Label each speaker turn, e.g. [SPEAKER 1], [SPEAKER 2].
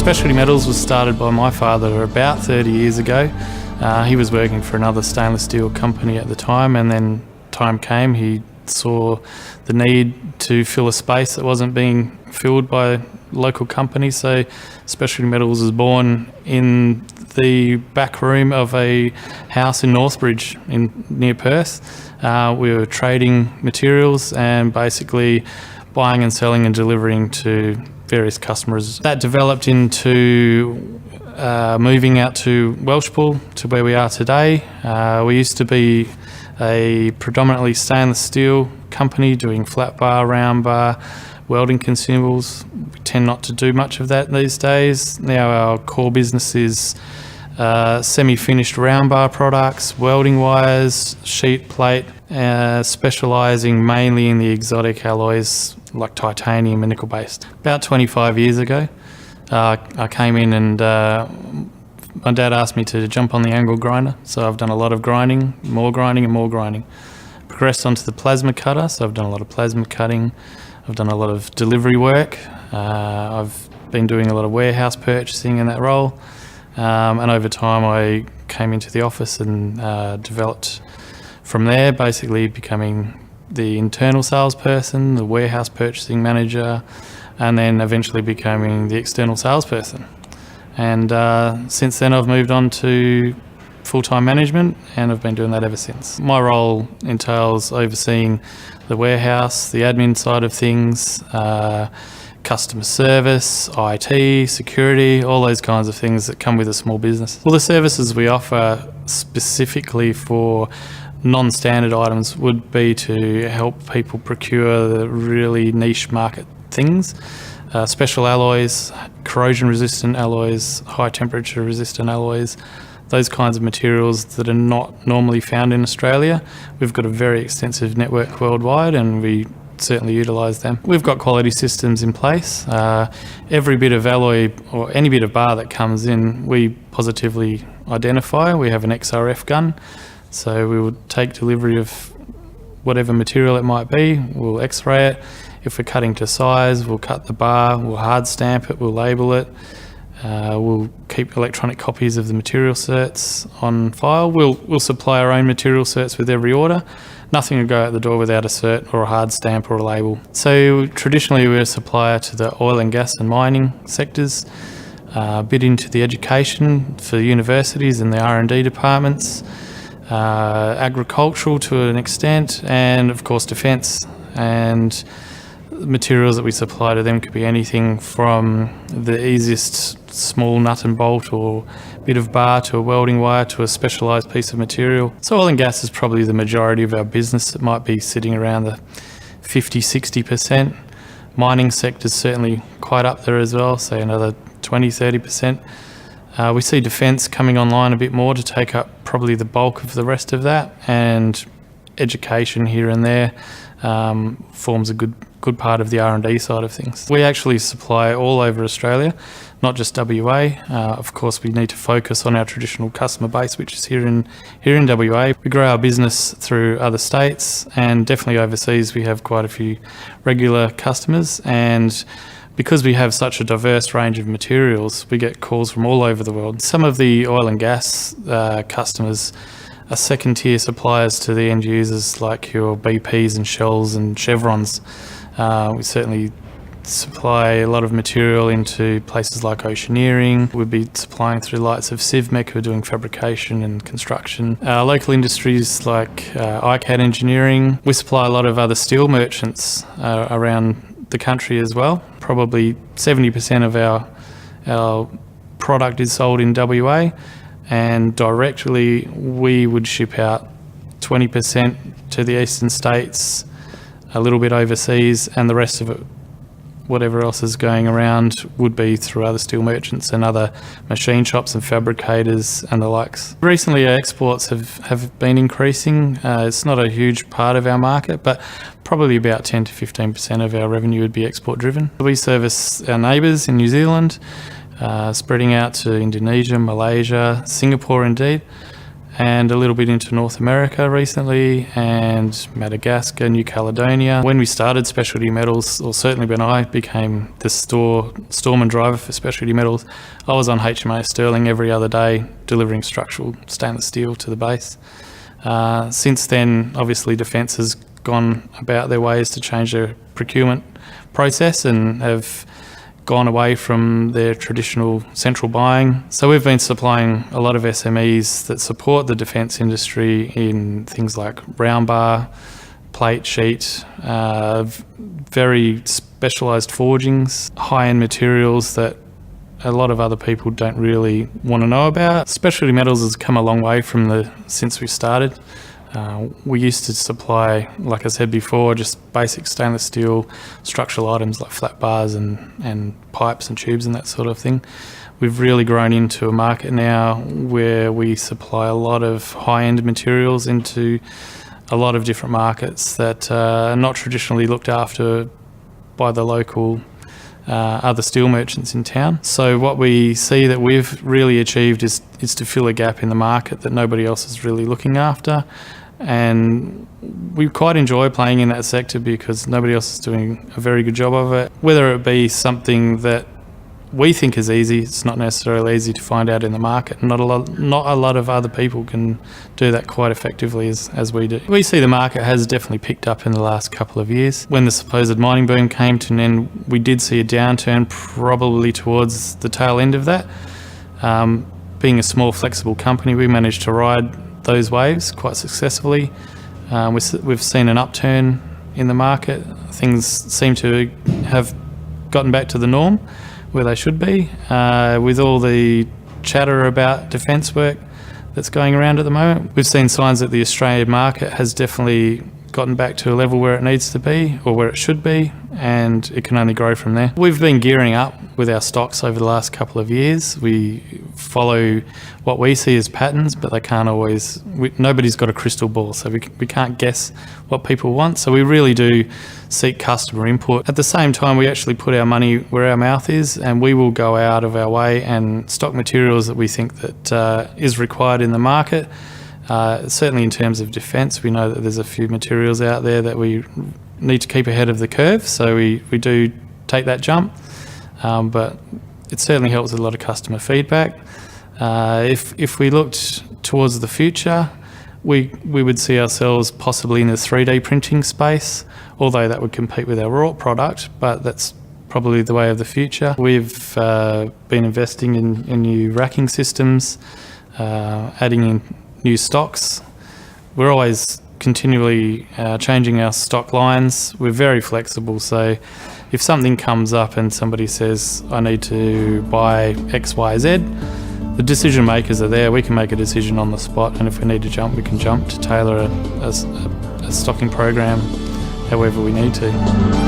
[SPEAKER 1] Specialty Metals was started by my father about 30 years ago. He was working for another stainless steel company at the time, and then time came, he saw the need to fill a space that wasn't being filled by local companies. So Specialty Metals was born in the back room of a house in Northbridge near Perth. We were trading materials and basically buying and selling and delivering to various customers. That developed into moving out to Welshpool, to where we are today. We used to be a predominantly stainless steel company doing flat bar, round bar, welding consumables. We tend not to do much of that these days. Now our core business is semi-finished round bar products, welding wires, sheet plate, specialising mainly in the exotic alloys like titanium and nickel based. About 25 years ago, I came in and my dad asked me to jump on the angle grinder, so I've done a lot of grinding and more grinding. Progressed onto the plasma cutter, so I've done a lot of plasma cutting. I've done a lot of delivery work. I've been doing a lot of warehouse purchasing in that role. And over time I came into the office and developed from there, basically becoming the internal salesperson, the warehouse purchasing manager, and then eventually becoming the external salesperson. And since then I've moved on to full-time management, and I've been doing that ever since. My role entails overseeing the warehouse, the admin side of things, customer service, IT, security, all those kinds of things that come with a small business. Well, the services we offer specifically for non-standard items would be to help people procure the really niche market things. Special alloys, corrosion-resistant alloys, high-temperature resistant alloys, those kinds of materials that are not normally found in Australia. We've got a very extensive network worldwide, and we certainly utilise them. We've got quality systems in place. Every bit of alloy or any bit of bar that comes in, we positively identify. We have an XRF gun, so we would take delivery of whatever material it might be, we'll x-ray it. If we're cutting to size, we'll cut the bar, we'll hard stamp it, we'll label it. We'll keep electronic copies of the material certs on file. We'll supply our own material certs with every order. Nothing will go out the door without a cert or a hard stamp or a label. So traditionally we're a supplier to the oil and gas and mining sectors, a bit into the education for universities and the R&D departments, agricultural to an extent, and of course defence. And the materials that we supply to them could be anything from the easiest small nut and bolt or bit of bar to a welding wire to a specialised piece of material. So oil and gas is probably the majority of our business. It might be sitting around the 50-60%. Mining sector's certainly quite up there as well, say another 20-30%. We see defence coming online a bit more to take up probably the bulk of the rest of that, and education here and there forms a good part of the R&D side of things. We actually supply all over Australia, not just WA. Of course, we need to focus on our traditional customer base, which is here in WA. We grow our business through other states, and definitely overseas we have quite a few regular customers. And because we have such a diverse range of materials, we get calls from all over the world. Some of the oil and gas customers are second-tier suppliers to the end users, like your BPs and Shells and Chevrons. We certainly supply a lot of material into places like Oceaneering. We'd be supplying through lights of Civmec, who are doing fabrication and construction. Local industries like ICAD Engineering. We supply a lot of other steel merchants around the country as well. Probably 70% of our product is sold in WA, and directly we would ship out 20% to the eastern states, a little bit overseas, and the rest of it, whatever else is going around, would be through other steel merchants and other machine shops and fabricators and the likes. Recently our exports have been increasing. It's not a huge part of our market, but probably about 10 to 15% of our revenue would be export driven. We service our neighbours in New Zealand, spreading out to Indonesia, Malaysia, Singapore indeed, and a little bit into North America recently, and Madagascar, New Caledonia. When we started Specialty Metals, or certainly when I became the storeman driver for Specialty Metals, I was on HMAS Sterling every other day delivering structural stainless steel to the base. Since then, obviously Defence has gone about their ways to change their procurement process and have gone away from their traditional central buying. So we've been supplying a lot of SMEs that support the defence industry in things like round bar, plate, sheet, very specialised forgings, high-end materials that a lot of other people don't really want to know about. Specialty Metals has come a long way since we started. We used to supply, like I said before, just basic stainless steel structural items like flat bars and pipes and tubes and that sort of thing. We've really grown into a market now where we supply a lot of high-end materials into a lot of different markets that are not traditionally looked after by the local other steel merchants in town. So what we see that we've really achieved is to fill a gap in the market that nobody else is really looking after. And we quite enjoy playing in that sector because nobody else is doing a very good job of it. Whether it be something that we think is easy, it's not necessarily easy to find out in the market. Not a lot of other people can do that quite effectively as we do. We see the market has definitely picked up in the last couple of years. When the supposed mining boom came to an end, we did see a downturn probably towards the tail end of that. Being a small flexible company, we managed to ride those waves quite successfully. We've seen an upturn in the market. Things seem to have gotten back to the norm where they should be, with all the chatter about defence work that's going around at the moment. We've seen signs that the Australian market has definitely gotten back to a level where it needs to be or where it should be, and it can only grow from there. We've been gearing up with our stocks over the last couple of years. We follow what we see as patterns, but they can't always, nobody's got a crystal ball, so we can't guess what people want. So we really do seek customer input. At the same time, we actually put our money where our mouth is, and we will go out of our way and stock materials that we think that is required in the market. Certainly in terms of defence, we know that there's a few materials out there that we need to keep ahead of the curve, so we do take that jump, but it certainly helps with a lot of customer feedback. If we looked towards the future, we would see ourselves possibly in the 3D printing space, although that would compete with our raw product, but that's probably the way of the future. We've been investing in new racking systems, adding in new stocks. We're always continually changing our stock lines. We're very flexible, so if something comes up and somebody says, I need to buy X, Y, Z, the decision makers are there. We can make a decision on the spot, and if we need to jump, we can jump to tailor a stocking program however we need to.